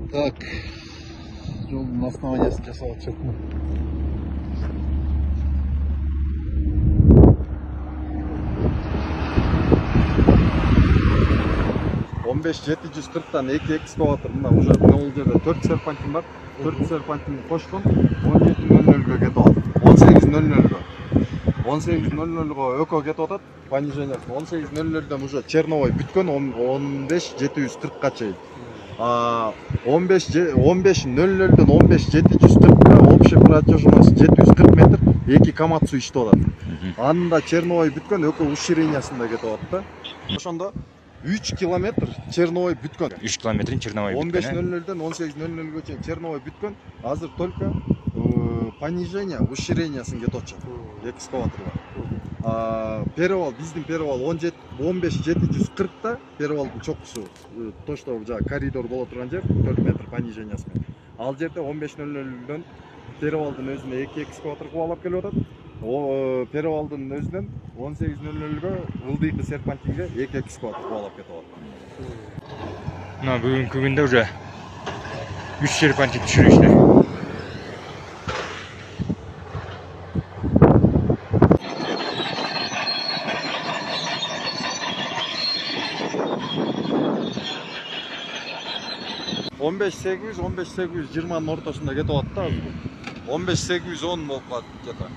Так, жолдун основаниясын жасап атышатмын. 15740'dan 2 экскаватор. Мына уже бул жерде 4 серпантин бар. 4 серпантинди кошкон 17:00-гө кетип атат. 18:00-гө. 18:00-гө өкө кетип атат. Понижение 18:00-дөн уже черновой бүткөн 15:740-га чейин. 15:00-дөн 15:740-га общий протяженность 740 метр 2 камацу иштеп атат. Анында черновой бүткөн өкө уширениясында кетип атат да. Ошондо 3 километр черновой бүткөн. 3 километрин черновой бүткөн. 15:00-дөн 18:00-гө чейин черновой бүткөн. Азыр только понижение, уширениясын кетип атышат. Экскаваторлар. Перевал, биздин перевал 15:740-да, перевалдын чокусу, то что коридор боло турган жер 4 метр понижениясы менен. Ал жерде 15:00-дөн перевалдын өзүнө 2 экскаватор кубалап келип атат. Перевалдын өзүнөн 18:00-гө ылдыйкы серпантинге 2 экскаватор кубалап кетип атат. Мына бүгүнкү күндө уже 3 серпантин түшүрүштү. Он 15:820 ортосунда кетип атат да. 15:810 болуп калат где-то.